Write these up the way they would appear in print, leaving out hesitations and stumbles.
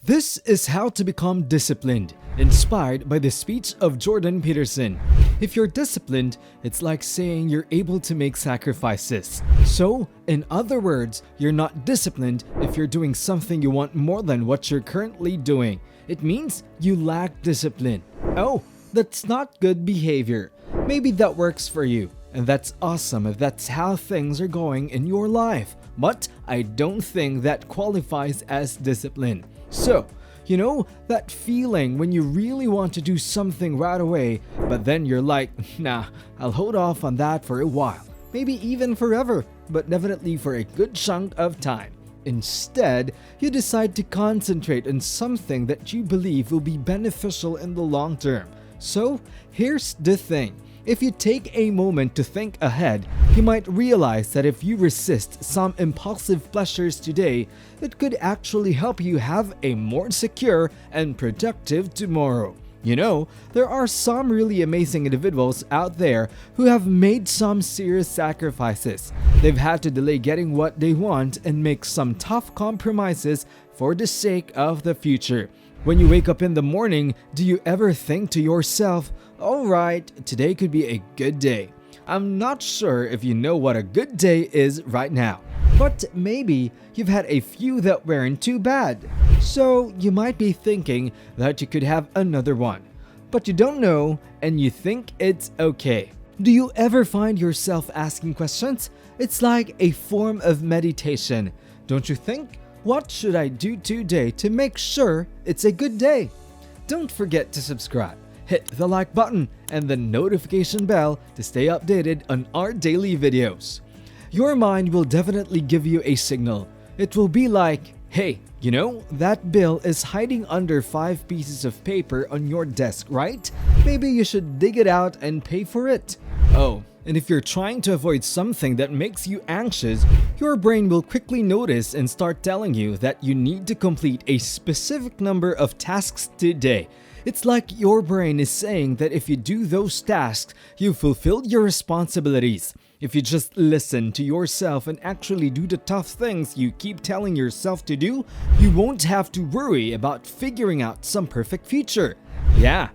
This is how to become disciplined, inspired by the speech of Jordan Peterson. If you're disciplined, it's like saying you're able to make sacrifices. So, in other words, you're not disciplined if you're doing something you want more than what you're currently doing. It means you lack discipline. Oh, that's not good behavior. Maybe that works for you, and that's awesome if that's how things are going in your life. But I don't think that qualifies as discipline. So, that feeling when you really want to do something right away, but then you're like, nah, I'll hold off on that for a while. Maybe even forever, but definitely for a good chunk of time. Instead, you decide to concentrate on something that you believe will be beneficial in the long term. So, here's the thing. If you take a moment to think ahead, you might realize that if you resist some impulsive pleasures today, it could actually help you have a more secure and productive tomorrow. There are some really amazing individuals out there who have made some serious sacrifices. They've had to delay getting what they want and make some tough compromises for the sake of the future. When you wake up in the morning, do you ever think to yourself, alright, today could be a good day? I'm not sure if you know what a good day is right now, but maybe you've had a few that weren't too bad. So you might be thinking that you could have another one, but you don't know and you think it's okay. Do you ever find yourself asking questions? It's like a form of meditation, don't you think? What should I do today to make sure it's a good day? Don't forget to subscribe, hit the like button and the notification bell to stay updated on our daily videos. Your mind will definitely give you a signal. It will be like, hey, that bill is hiding under 5 pieces of paper on your desk, right? Maybe you should dig it out and pay for it. Oh, and if you're trying to avoid something that makes you anxious, your brain will quickly notice and start telling you that you need to complete a specific number of tasks today. It's like your brain is saying that if you do those tasks, you've fulfilled your responsibilities. If you just listen to yourself and actually do the tough things you keep telling yourself to do, you won't have to worry about figuring out some perfect future. Yeah.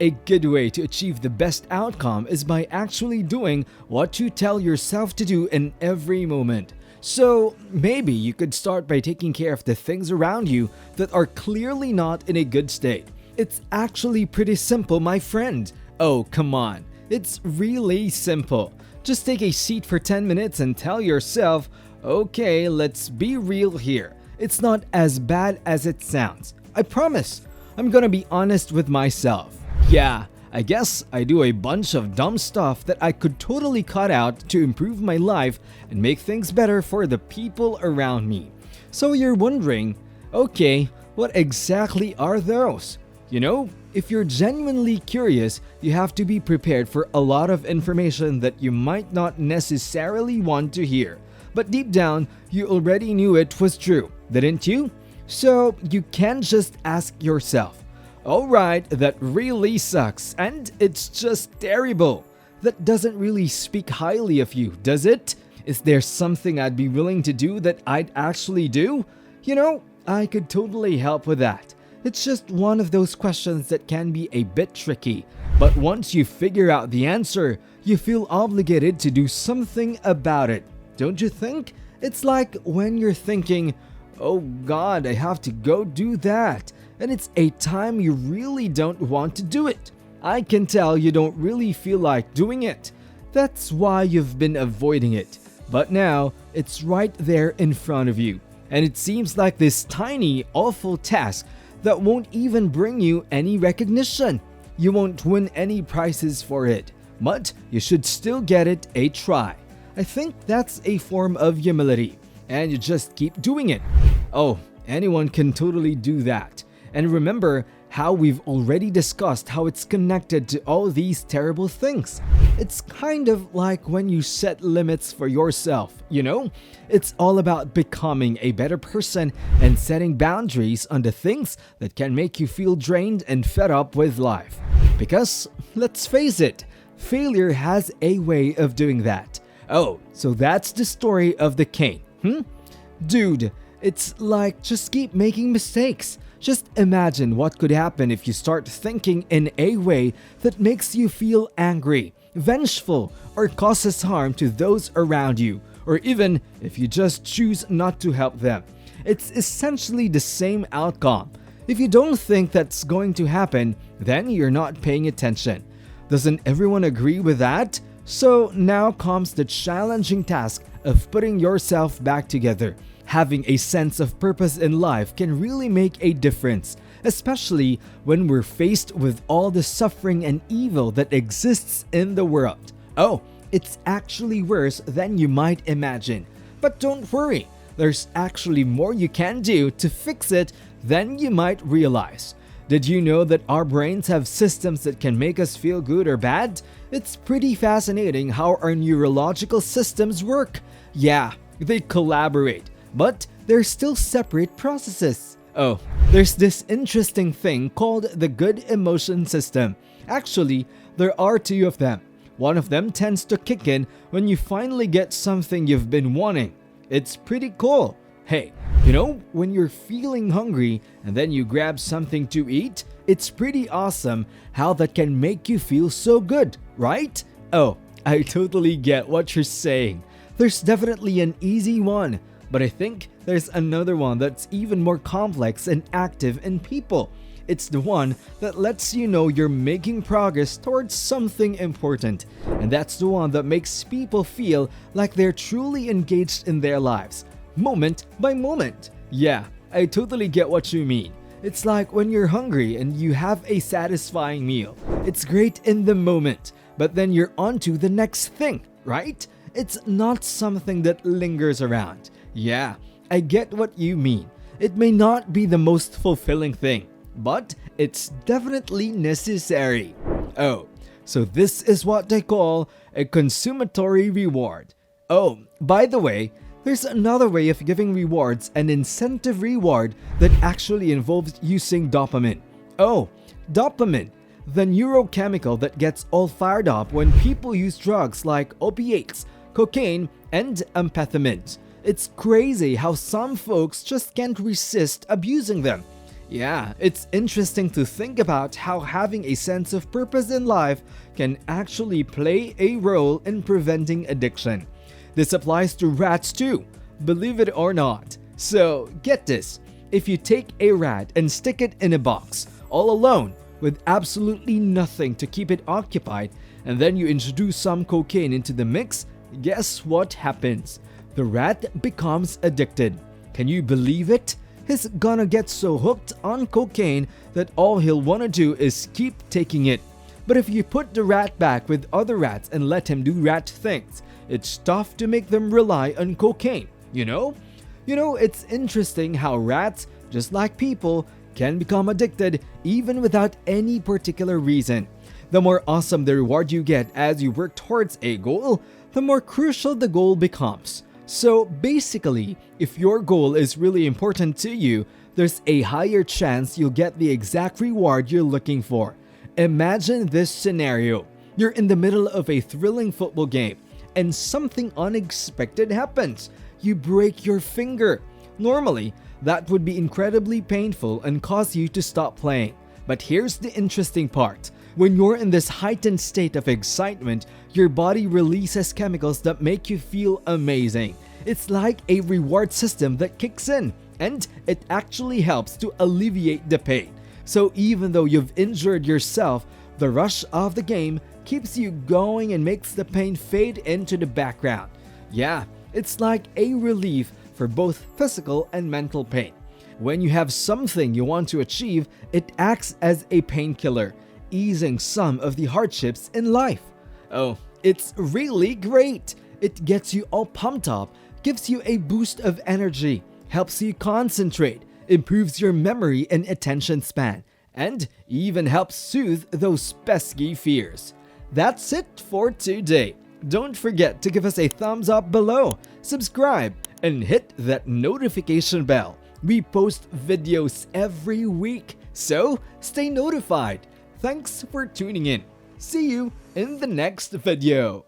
A good way to achieve the best outcome is by actually doing what you tell yourself to do in every moment. So maybe you could start by taking care of the things around you that are clearly not in a good state. It's actually pretty simple, my friend. Oh, come on. It's really simple. Just take a seat for 10 minutes and tell yourself, okay, let's be real here. It's not as bad as it sounds. I promise. I'm gonna be honest with myself. Yeah, I guess I do a bunch of dumb stuff that I could totally cut out to improve my life and make things better for the people around me. So you're wondering, okay, what exactly are those? If you're genuinely curious, you have to be prepared for a lot of information that you might not necessarily want to hear. But deep down, you already knew it was true, didn't you? So you can just ask yourself, alright, that really sucks and it's just terrible. That doesn't really speak highly of you, does it? Is there something I'd be willing to do that I'd actually do? I could totally help with that. It's just one of those questions that can be a bit tricky. But once you figure out the answer, you feel obligated to do something about it. Don't you think? It's like when you're thinking, oh God, I have to go do that. And it's a time you really don't want to do it. I can tell you don't really feel like doing it. That's why you've been avoiding it. But now, it's right there in front of you. And it seems like this tiny, awful task that won't even bring you any recognition. You won't win any prizes for it. But you should still get it a try. I think that's a form of humility. And you just keep doing it. Oh, anyone can totally do that. And remember how we've already discussed how it's connected to all these terrible things. It's kind of like when you set limits for yourself, It's all about becoming a better person and setting boundaries on the things that can make you feel drained and fed up with life. Because, let's face it, failure has a way of doing that. Oh, so that's the story of the cane, Dude, It's like just keep making mistakes. Just imagine what could happen if you start thinking in a way that makes you feel angry, vengeful, or causes harm to those around you, or even if you just choose not to help them. It's essentially the same outcome. If you don't think that's going to happen, then you're not paying attention. Doesn't everyone agree with that? So now comes the challenging task of putting yourself back together. Having a sense of purpose in life can really make a difference, especially when we're faced with all the suffering and evil that exists in the world. Oh, it's actually worse than you might imagine. But don't worry, there's actually more you can do to fix it than you might realize. Did you know that our brains have systems that can make us feel good or bad? It's pretty fascinating how our neurological systems work. Yeah, they collaborate, but they're still separate processes. Oh, there's this interesting thing called the good emotion system. Actually, there are two of them. One of them tends to kick in when you finally get something you've been wanting. It's pretty cool. Hey, you know, when you're feeling hungry and then you grab something to eat, it's pretty awesome how that can make you feel so good, right? Oh, I totally get what you're saying. There's definitely an easy one, but I think there's another one that's even more complex and active in people. It's the one that lets you know you're making progress towards something important. And that's the one that makes people feel like they're truly engaged in their lives, moment by moment. Yeah, I totally get what you mean. It's like when you're hungry and you have a satisfying meal. It's great in the moment, but then you're on to the next thing, right? It's not something that lingers around. Yeah, I get what you mean. It may not be the most fulfilling thing, but it's definitely necessary. Oh, so this is what they call a consummatory reward. Oh, by the way, there's another way of giving rewards, an incentive reward that actually involves using dopamine. Oh, dopamine, the neurochemical that gets all fired up when people use drugs like opiates, cocaine, and amphetamines. It's crazy how some folks just can't resist abusing them. Yeah, it's interesting to think about how having a sense of purpose in life can actually play a role in preventing addiction. This applies to rats too, believe it or not. So, get this. If you take a rat and stick it in a box, all alone, with absolutely nothing to keep it occupied, and then you introduce some cocaine into the mix, guess what happens? The rat becomes addicted. Can you believe it? He's gonna get so hooked on cocaine that all he'll wanna do is keep taking it. But if you put the rat back with other rats and let him do rat things, it's tough to make them rely on cocaine, you know? It's interesting how rats, just like people, can become addicted even without any particular reason. The more awesome the reward you get as you work towards a goal, the more crucial the goal becomes. So basically, if your goal is really important to you, there's a higher chance you'll get the exact reward you're looking for. Imagine this scenario. You're in the middle of a thrilling football game, and something unexpected happens. You break your finger. Normally, that would be incredibly painful and cause you to stop playing. But here's the interesting part. When you're in this heightened state of excitement, your body releases chemicals that make you feel amazing. It's like a reward system that kicks in, and it actually helps to alleviate the pain. So even though you've injured yourself, the rush of the game keeps you going and makes the pain fade into the background. Yeah, it's like a relief for both physical and mental pain. When you have something you want to achieve, it acts as a painkiller, easing some of the hardships in life. Oh, it's really great. It gets you all pumped up, gives you a boost of energy, helps you concentrate, improves your memory and attention span, and even helps soothe those pesky fears. That's it for today. Don't forget to give us a thumbs up below, subscribe, and hit that notification bell. We post videos every week, so stay notified. Thanks for tuning in. See you in the next video.